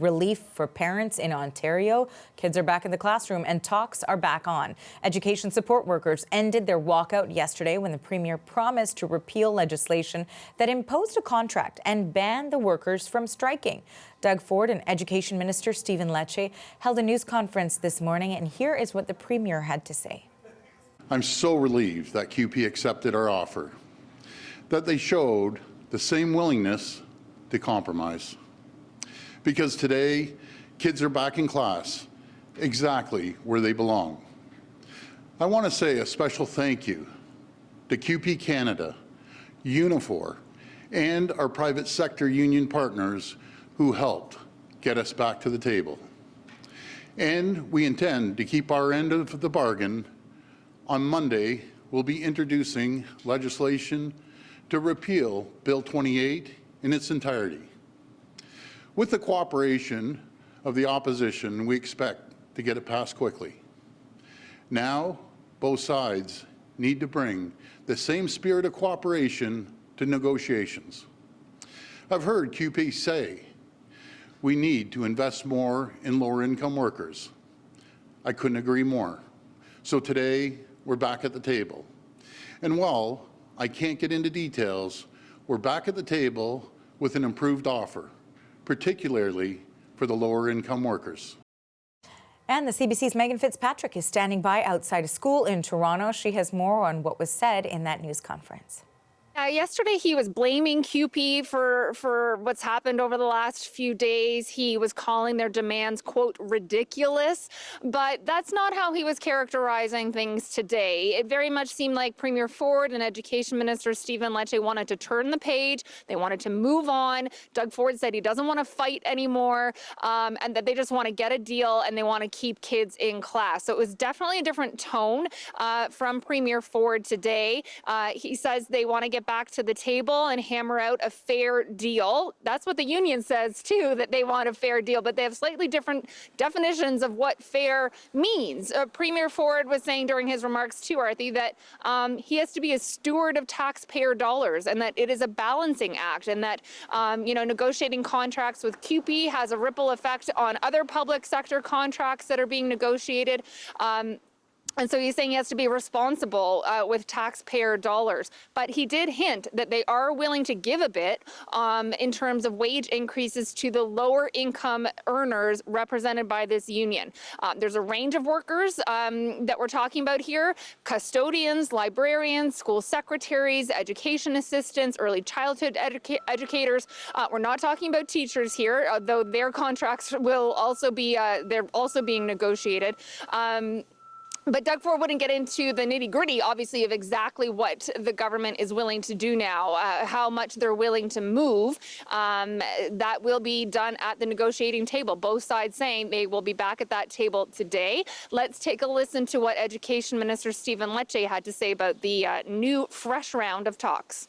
Relief for parents in Ontario. Kids are back in the classroom and talks are back on. Education support workers ended their walkout yesterday when the Premier promised to repeal legislation that imposed a contract and banned the workers from striking. Doug Ford and Education Minister Stephen Lecce held a news conference this morning, and here is what the Premier had to say. I'm so relieved that CUPE accepted our offer, that they showed the same willingness to compromise. Because today, kids are back in class, exactly where they belong. I want to say a special thank you to CUPE Canada, Unifor, and our private sector union partners who helped get us back to the table. And we intend to keep our end of the bargain. On Monday, we'll be introducing legislation to repeal Bill 28 in its entirety. With the cooperation of the opposition, we expect to get it passed quickly. Now, both sides need to bring the same spirit of cooperation to negotiations. I've heard CUPE say we need to invest more in lower-income workers. I couldn't agree more. So today, we're back at the table. And while I can't get into details, we're back at the table with an improved offer, particularly for the lower income workers. And the CBC's Megan Fitzpatrick is standing by outside a school in Toronto. She has more on what was said in that news conference. Yesterday, he was blaming CUPE for what's happened over the last few days. He was calling their demands, quote, ridiculous. But that's not how he was characterizing things today. It very much seemed like Premier Ford and Education Minister Stephen Lecce wanted to turn the page. They wanted to move on. Doug Ford said he doesn't want to fight anymore, and that they just want to get a deal and they want to keep kids in class. So it was definitely a different tone from Premier Ford today. He says they want to get back to the table and hammer out a fair deal. That's what the union says too, that they want a fair deal, but they have slightly different definitions of what fair means. Premier Ford was saying during his remarks too, Arthi, that he has to be a steward of taxpayer dollars and that it is a balancing act, and that negotiating contracts with CUPE has a ripple effect on other public sector contracts that are being negotiated. And so he's saying he has to be responsible with taxpayer dollars. But he did hint that they are willing to give a bit in terms of wage increases to the lower income earners represented by this union. There's a range of workers that we're talking about here: custodians, librarians, school secretaries, education assistants, early childhood educators. We're not talking about teachers here, though their contracts will also be, they're also being negotiated. But Doug Ford wouldn't get into the nitty-gritty, obviously, of exactly what the government is willing to do now, how much they're willing to move. That will be done at the negotiating table. Both sides saying they will be back at that table today. Let's take a listen to what Education Minister Stephen Lecce had to say about the new, fresh round of talks.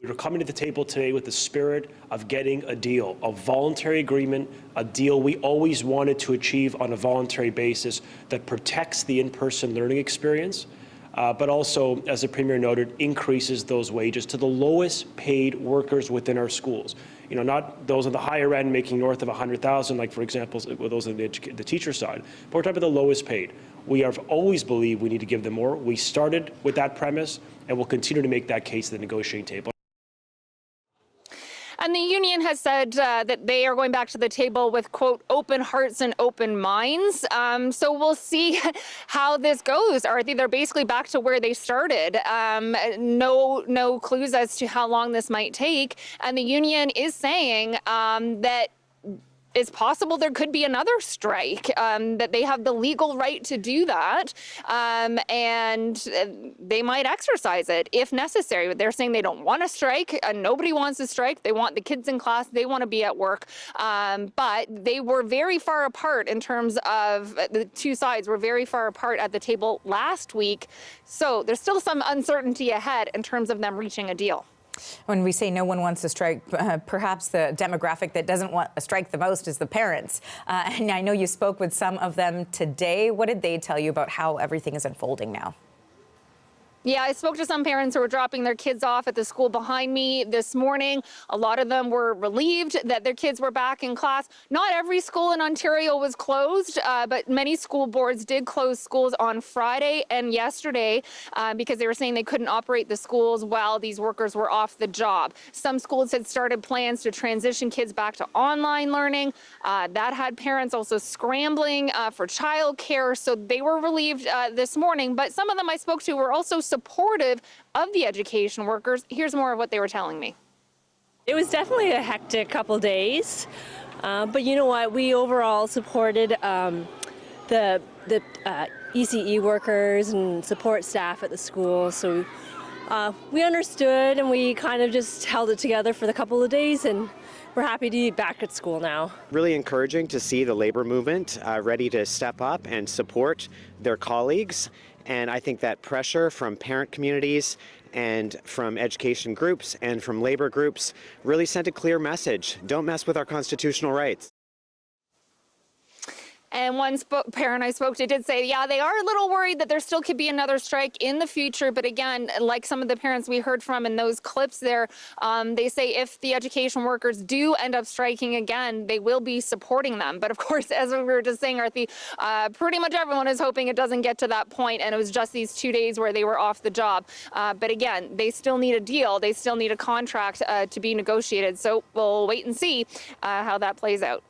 We're coming to the table today with the spirit of getting a deal, a voluntary agreement, a deal we always wanted to achieve on a voluntary basis that protects the in-person learning experience, but also, as the Premier noted, increases those wages to the lowest paid workers within our schools. You know, not those on the higher end making north of 100,000, like, for example, those on the teacher side, but we're talking about the lowest paid. We have always believed we need to give them more. We started with that premise, and we'll continue to make that case at the negotiating table. And the union has said that they are going back to the table with, quote, open hearts and open minds. So we'll see how this goes. Arthi, they're basically back to where they started. No clues as to how long this might take. And the union is saying that it's possible there could be another strike, that they have the legal right to do that, and they might exercise it if necessary. But they're saying they don't want to strike, and nobody wants to strike. They want the kids in class. They want to be at work. But they were very far apart in terms of the two sides were very far apart at the table last week. So there's still some uncertainty ahead in terms of them reaching a deal. When we say no one wants to strike, perhaps the demographic that doesn't want a strike the most is the parents. And I know you spoke with some of them today. What did they tell you about how everything is unfolding now? Yeah, I spoke to some parents who were dropping their kids off at the school behind me this morning. A lot of them were relieved that their kids were back in class. Not every school in Ontario was closed, but many school boards did close schools on Friday and yesterday because they were saying they couldn't operate the schools while these workers were off the job. Some schools had started plans to transition kids back to online learning. That had parents also scrambling for childcare, so they were relieved this morning. But some of them I spoke to were also supportive of the education workers. Here's more of what they were telling me. It was definitely a hectic couple days, but you know what? We overall supported the ECE workers and support staff at the school. So we understood, and we kind of just held it together for the couple of days, and we're happy to be back at school now. Really encouraging to see the labor movement ready to step up and support their colleagues. And I think that pressure from parent communities and from education groups and from labor groups really sent a clear message. Don't mess with our constitutional rights. And one parent I spoke to did say, yeah, they are a little worried that there still could be another strike in the future. But again, like some of the parents we heard from in those clips there, they say if the education workers do end up striking again, they will be supporting them. But of course, as we were just saying, Arthi, pretty much everyone is hoping it doesn't get to that point. And it was just these 2 days where they were off the job. But again, they still need a deal. They still need a contract to be negotiated. So we'll wait and see how that plays out.